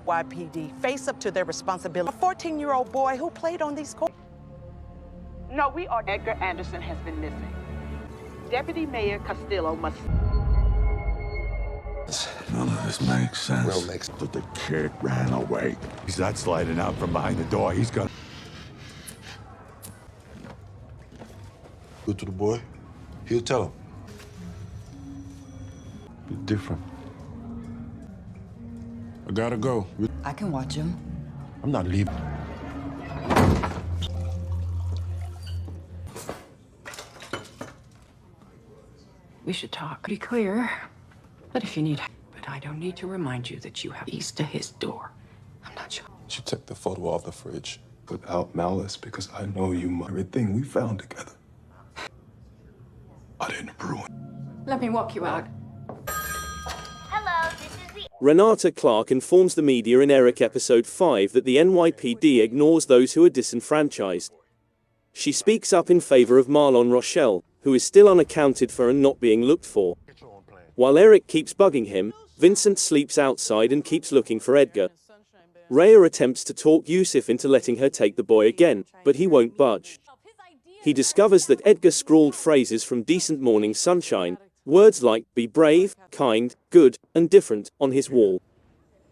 NYPD face up to their responsibility. A 14-year-old boy who played on these courts. No, Edgar Anderson has been missing. Deputy Mayor Castillo must... None of this makes sense. But the kid ran away. He's not sliding out from behind the door. He's gonna... Go to the boy. He'll tell him. You're different. I gotta go. I can watch him. I'm not leaving. We should talk. Be clear. But if you need help, but I don't need to remind you that you have keys to his door. I'm not sure. You took the photo off the fridge without malice because I know you. Everything we found together, I didn't approve. Let me walk you out. Hello, this is the... Renata Clark informs the media in Eric episode 5 that the NYPD ignores those who are disenfranchised. She speaks up in favor of Marlon Rochelle, who is still unaccounted for and not being looked for. While Eric keeps bugging him, Vincent sleeps outside and keeps looking for Edgar. Rhea attempts to talk Yusuf into letting her take the boy again, but he won't budge. He discovers that Edgar scrawled phrases from Decent Morning Sunshine, words like be brave, kind, good, and different, on his wall.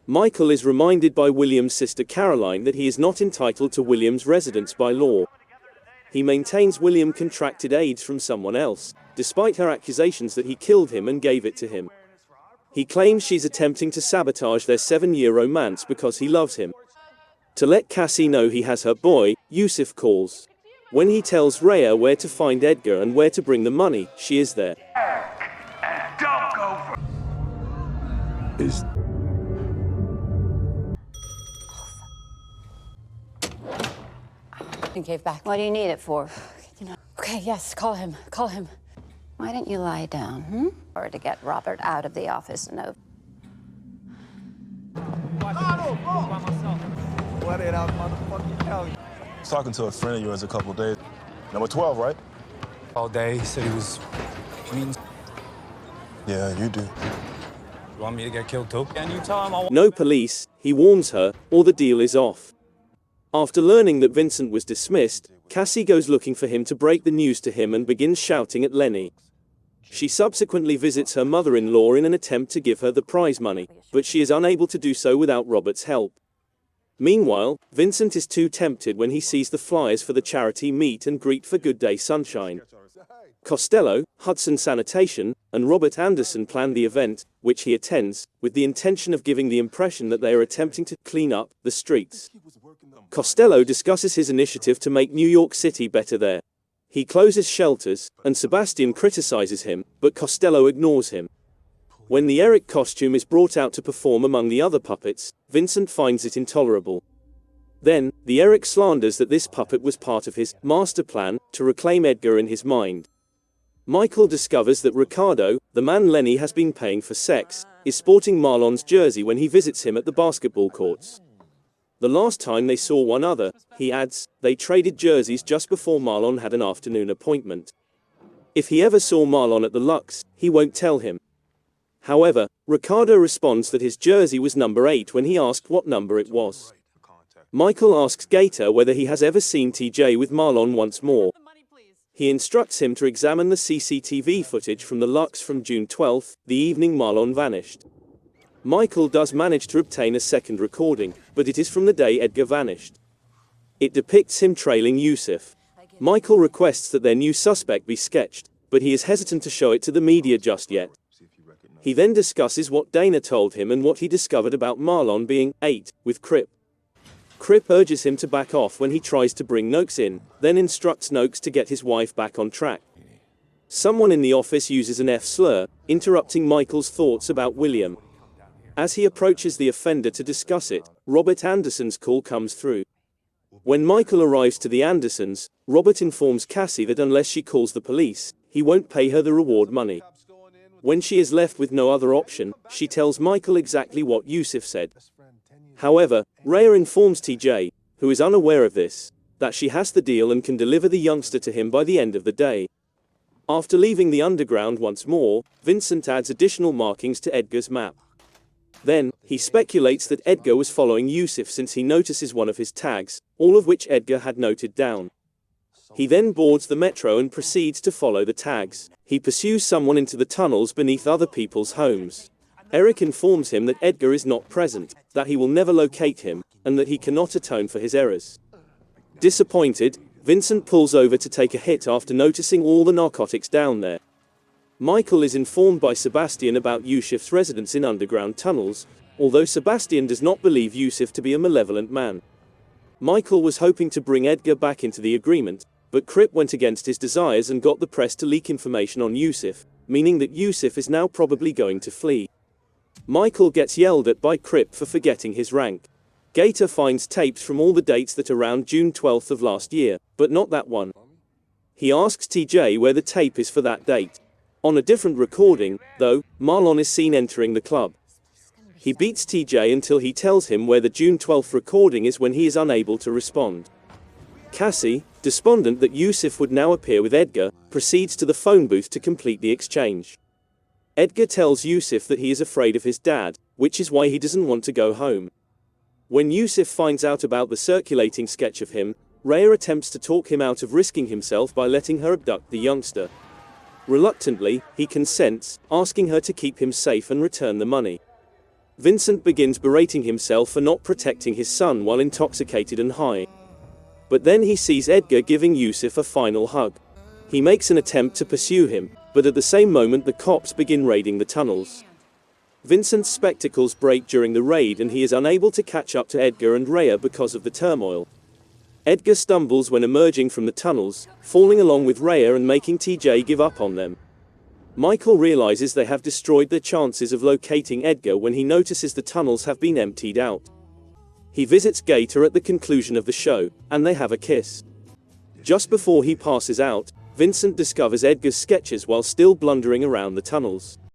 Michael is reminded by William's sister Caroline that he is not entitled to William's residence by law. He maintains William contracted AIDS from someone else, despite her accusations that he killed him and gave it to him. He claims she's attempting to sabotage their 7-year romance because he loves him. To let Cassie know he has her boy, Yusuf calls. When he tells Rhea where to find Edgar and where to bring the money, she is there. And don't go for... Is... And gave back. What do you need it for? Okay, yes, call him. Call him. Why don't you lie down, Or to get Robert out of the office and over. What did I motherfucking tell you? I was talking to a friend of yours a couple of days. Number 12, right? All day, he said he was mean. Yeah, you do. You want me to get killed too? Can you tell him I want... No police, he warns her, or the deal is off. After learning that Vincent was dismissed, Cassie goes looking for him to break the news to him and begins shouting at Lenny. She subsequently visits her mother-in-law in an attempt to give her the prize money, but she is unable to do so without Robert's help. Meanwhile, Vincent is too tempted when he sees the flyers for the charity meet and greet for Good Day Sunshine. Costello, Hudson Sanitation, and Robert Anderson plan the event, which he attends, with the intention of giving the impression that they are attempting to clean up the streets. Costello discusses his initiative to make New York City better there. He closes shelters, and Sebastian criticizes him, but Costello ignores him. When the Eric costume is brought out to perform among the other puppets, Vincent finds it intolerable. Then, the Eric slanders that this puppet was part of his master plan to reclaim Edgar in his mind. Michael discovers that Ricardo, the man Lenny has been paying for sex, is sporting Marlon's jersey when he visits him at the basketball courts. The last time they saw one another, he adds, they traded jerseys just before Marlon had an afternoon appointment. If he ever saw Marlon at the Lux, he won't tell him. However, Ricardo responds that his jersey was number 8 when he asked what number it was. Michael asks Gator whether he has ever seen TJ with Marlon once more. He instructs him to examine the CCTV footage from the Lux from June 12, the evening Marlon vanished. Michael does manage to obtain a second recording, but it is from the day Edgar vanished. It depicts him trailing Yusuf. Michael requests that their new suspect be sketched, but he is hesitant to show it to the media just yet. He then discusses what Dana told him and what he discovered about Marlon being 8 with Crip. Crip urges him to back off when he tries to bring Noakes in, then instructs Noakes to get his wife back on track. Someone in the office uses an F-slur, interrupting Michael's thoughts about William. As he approaches the offender to discuss it, Robert Anderson's call comes through. When Michael arrives to the Andersons, Robert informs Cassie that unless she calls the police, he won't pay her the reward money. When she is left with no other option, she tells Michael exactly what Yusuf said. However, Rhea informs TJ, who is unaware of this, that she has the deal and can deliver the youngster to him by the end of the day. After leaving the underground once more, Vincent adds additional markings to Edgar's map. Then, He speculates that Edgar was following Yusuf since he notices one of his tags, all of which Edgar had noted down. He then boards the metro and proceeds to follow the tags. He pursues someone into the tunnels beneath other people's homes. Eric informs him that Edgar is not present, that he will never locate him, and that he cannot atone for his errors. Disappointed, Vincent pulls over to take a hit after noticing all the narcotics down there. Michael is informed by Sebastian about Yusuf's residence in underground tunnels, although Sebastian does not believe Yusuf to be a malevolent man. Michael was hoping to bring Edgar back into the agreement, but Crip went against his desires and got the press to leak information on Yusuf, meaning that Yusuf is now probably going to flee. Michael gets yelled at by Crip for forgetting his rank. Gator finds tapes from all the dates that are around June 12th of last year, but not that one. He asks TJ where the tape is for that date. On a different recording, though, Marlon is seen entering the club. He beats TJ until he tells him where the June 12th recording is when he is unable to respond. Cassie, despondent that Yusuf would now appear with Edgar, proceeds to the phone booth to complete the exchange. Edgar tells Yusuf that he is afraid of his dad, which is why he doesn't want to go home. When Yusuf finds out about the circulating sketch of him, Rhea attempts to talk him out of risking himself by letting her abduct the youngster. Reluctantly, he consents, asking her to keep him safe and return the money. Vincent begins berating himself for not protecting his son while intoxicated and high. But then he sees Edgar giving Yusuf a final hug. He makes an attempt to pursue him, but at the same moment the cops begin raiding the tunnels. Vincent's spectacles break during the raid and he is unable to catch up to Edgar and Rhea because of the turmoil. Edgar stumbles when emerging from the tunnels, falling along with Rhea and making TJ give up on them. Michael realizes they have destroyed their chances of locating Edgar when he notices the tunnels have been emptied out. He visits Gator at the conclusion of the show, and they have a kiss. Just before he passes out, Vincent discovers Edgar's sketches while still blundering around the tunnels.